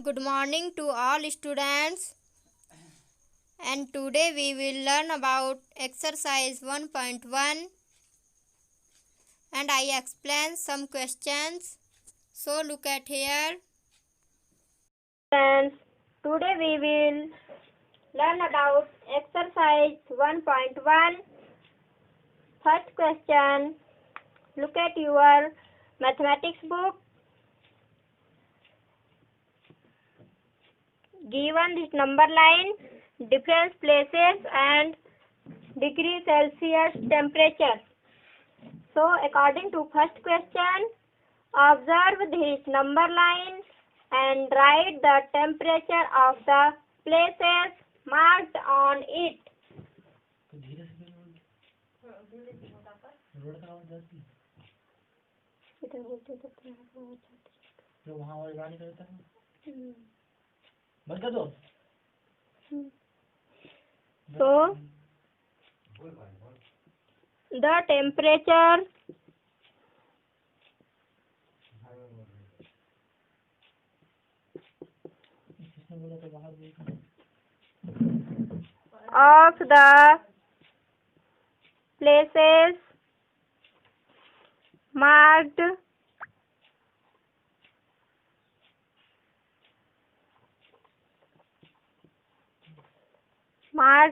Good morning to all students, and today we will learn about exercise 1.1 and I explain some questions. So look at here. Friends, today we will learn about exercise 1.1. First question. Look at your mathematics book. Given this number line, different places and degree Celsius temperature. So according to first question, observe this number line and write the temperature of the places marked on it. जो वहाँ वाली गाड़ी करता है बंद कर दो। So the temperature of the places marked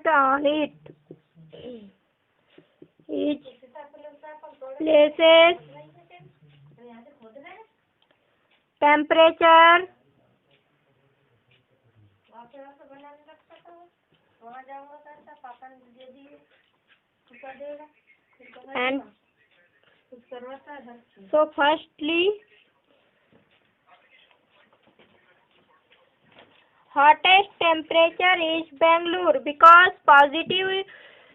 on it. Each places temperature and so firstly hottest temperature is Bangalore because positive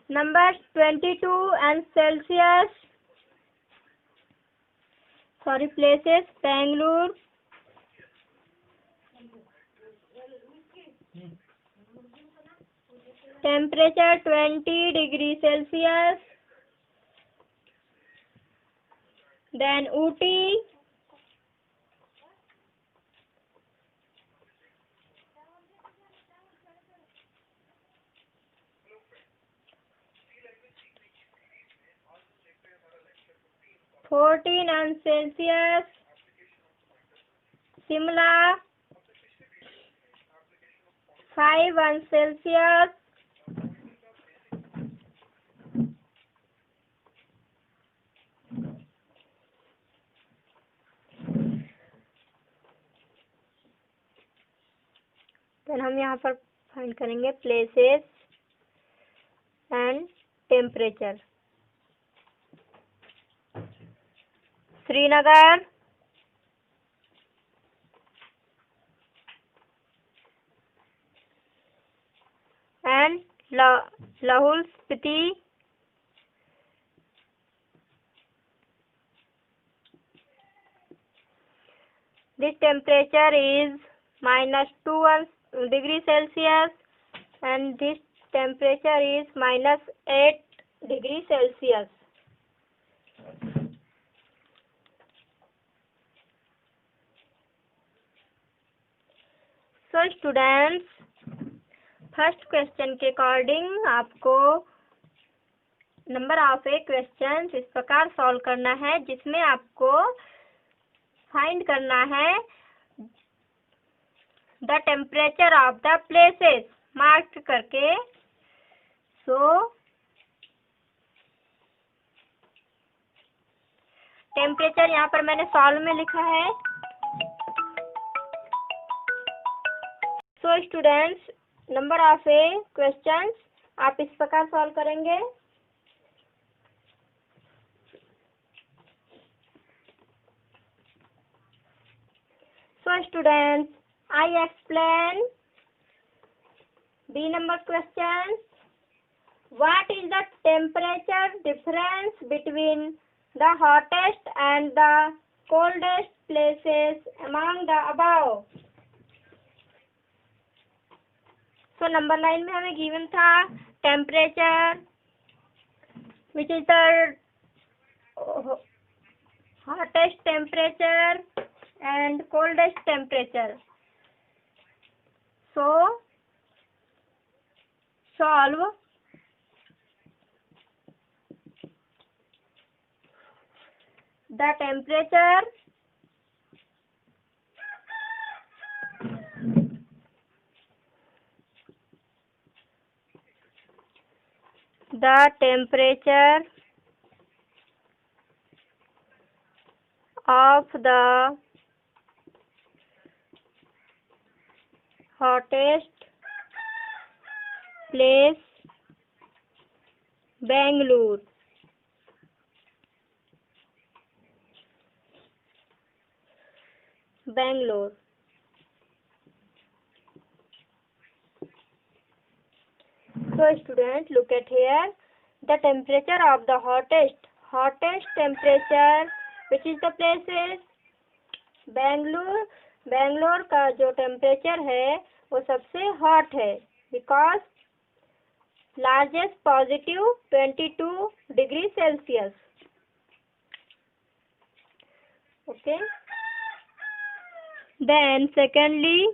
numbers 22 and Celsius. Places Bangalore temperature 20 degrees Celsius. Then Ooty (14 and Celsius). Shimla 5 and Celsius. Then हम यहाँ पर find करेंगे places and temperature. Srinagar and Lahul Spiti. This temperature is -2 degrees Celsius and this temperature is -8 degrees Celsius. So students, first question के according आपको number of A question इस प्रकार solve करना है जिसमें आपको फाइंड करना है the temperature of the places mark करके. सो टेम्परेचर यहाँ पर मैंने सॉल्व में लिखा है. So students, number of A questions आप इस प्रकार सॉल्व करेंगे. So students, I explain B number question. What is the temperature difference between the hottest and the coldest places among the above? So number line में हमें given था temperature which is the hottest temperature and coldest temperature. So solve the temperature of the hottest place, Bangalore. So students, look at here. The temperature of the hottest temperature, which is the places Bangalore का जो temperature है वो सबसे hot है, because largest positive 22 degree Celsius. Okay. Then secondly,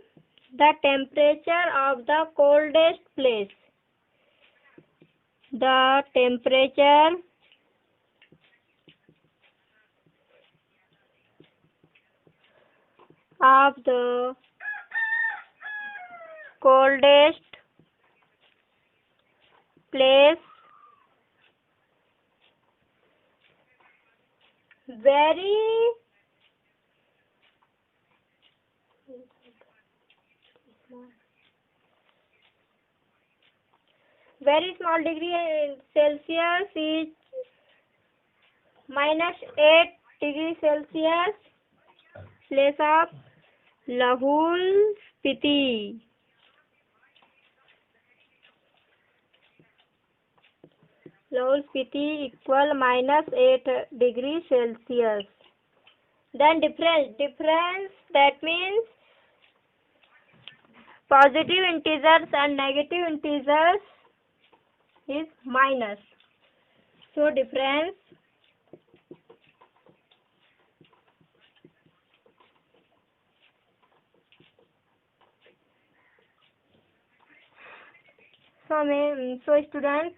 the temperature of the coldest place. The temperature of the coldest place very small degree Celsius is -8 degree Celsius, place of Lahul Spiti. Lahul Spiti equal -8 degree Celsius. Then difference that means positive integers and negative integers is minus. So difference so students,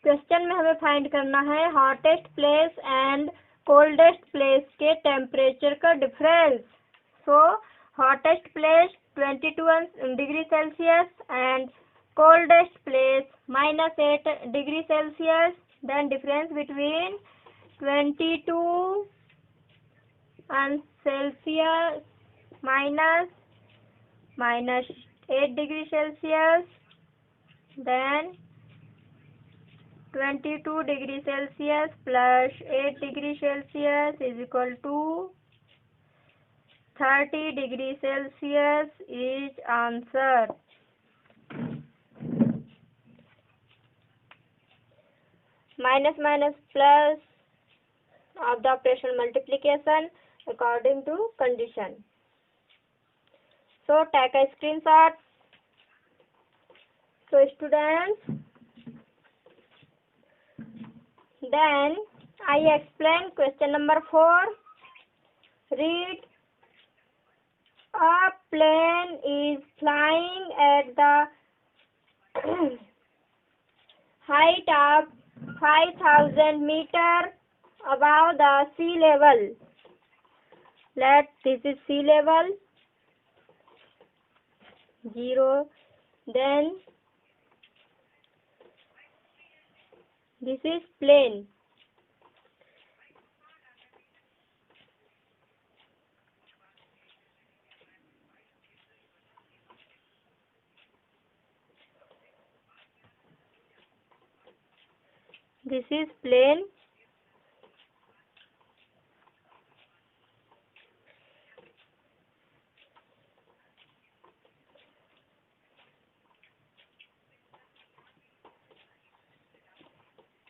question में हमें find करना है hottest place and coldest place के temperature का difference. So hottest place 22 degree Celsius and coldest place -8 degree Celsius. Then difference between 22 and Celsius -8 degree Celsius. Then 22 degree Celsius plus 8 degree Celsius is equal to 30 degree Celsius is answer. Minus plus of the operation multiplication according to condition. So take a screenshot. So students, then I explain question number 4. Read. A plane is flying at the height of 5,000 meters above the sea level. This is sea level 0. Then this is plane. This is plane.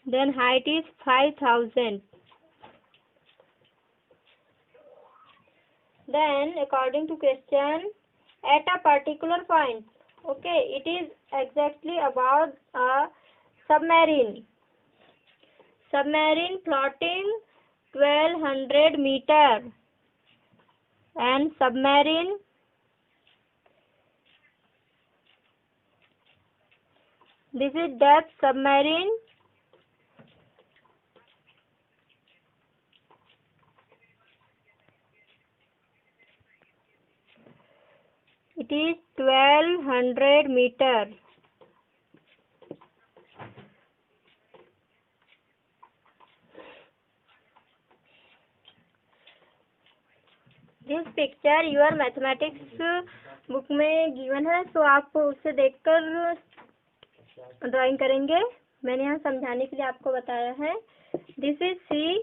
Then height is 5,000. Then according to question, at a particular point, okay, it is exactly about a submarine floating 1200 meter, and submarine This is depth submarine. It is 1200 meter. This picture your mathematics book में given है, तो आप उसे देखकर drawing करेंगे। मैंने यहाँ समझाने के लिए आपको बताया है। This is sea.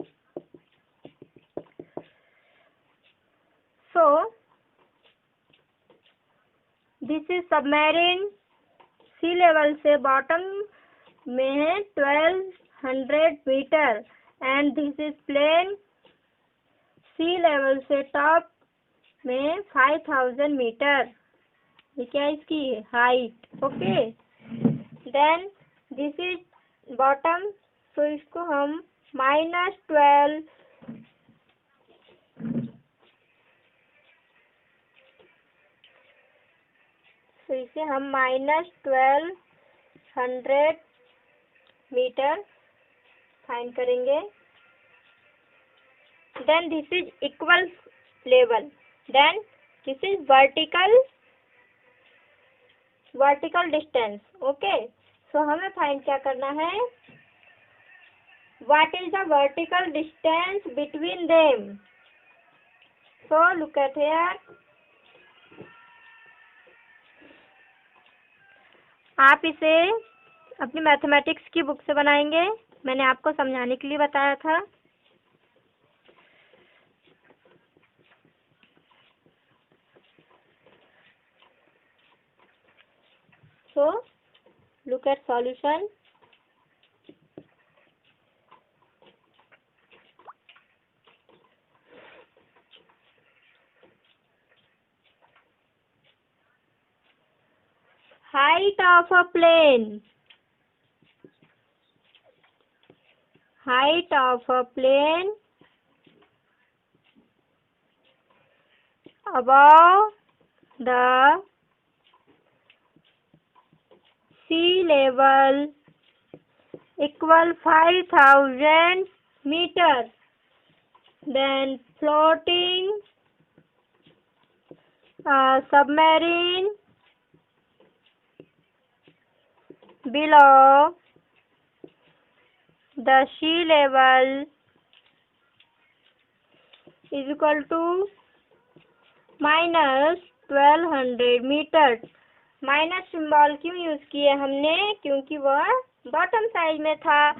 So this is submarine. Sea level से बॉटम में है 1200 metre and this is plane. Sea level से टॉप में 5000 मीटर। ये क्या इसकी height. Okay, then this is bottom, तो इसको हम -12 तो इसे हम -1200 मीटर फाइंड करेंगे। Then this is equal level. Then this is vertical distance. Okay, so हमें फाइंड क्या करना है, what is the vertical distance between them. So look at here. आप इसे अपनी मैथमेटिक्स की बुक से बनाएंगे। मैंने आपको समझाने के लिए बताया था। So look at solution. Height of a plane. Height of a plane above the sea level equal 5000 meters. Then floating submarine below the sea level is equal to -1200 metre. Minus symbol क्यों use किए हमने, क्योंकि वह bottom size में था।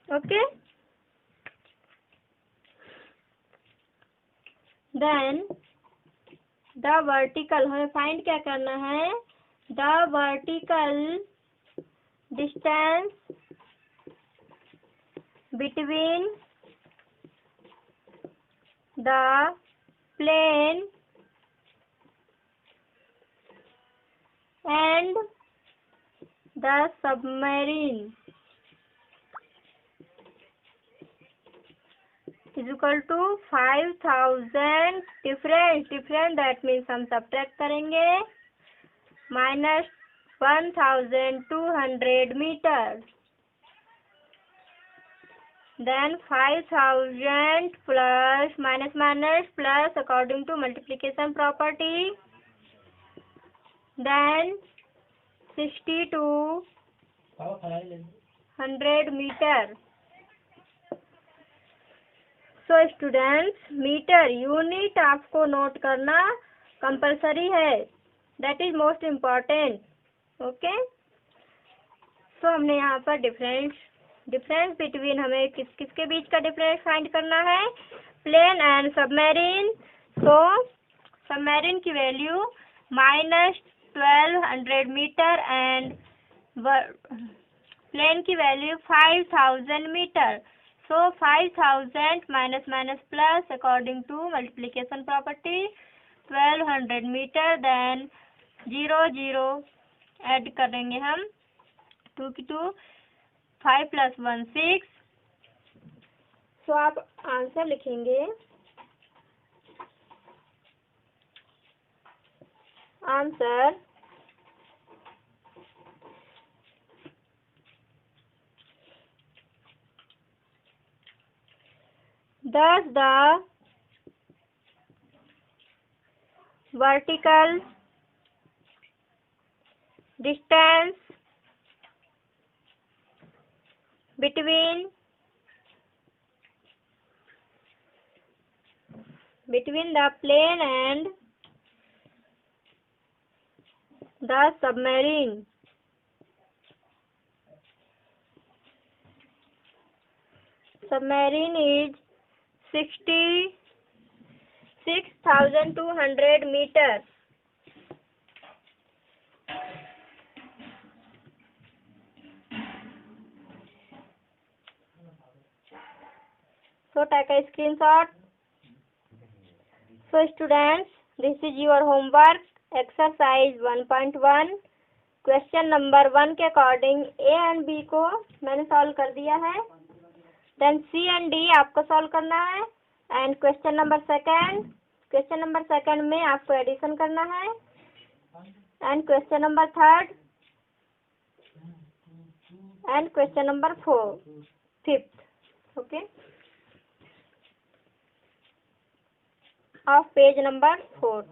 Okay, then the vertical, हमें find क्या करना है, the vertical distance between the plane and the submarine is equal to 5000 difference। that means हम subtract करेंगे -1200 meters। Then 5000 plus minus plus according to multiplication property. Then 6200 meter. So students, metre unit आपको note करना compulsory है। That is most important. Okay. So हमने यहाँ पर difference between, हमें किसके बीच का डिफरेंस फाइंड करना है, plane and submarine. So submarine की वैल्यू -1200 मीटर एंड प्लेन की value 5000 metre. So 5000 minus plus according to multiplication property 1200 metre. Then 0 add करेंगे हम, 2 की 2, 5 + 1 6। सो आप आंसर लिखेंगे, answer Thus, the vertical distance between the plane and the submarine is 66,200 meters. So take a screenshot. So students, this is your homework exercise 1.1. Question number 1 के according A and B को मैंने solve कर दिया है। Then C and D आपको solve करना है। And question number second में आपको एडिशन करना है। And question number third and question number fifth okay of page number 4।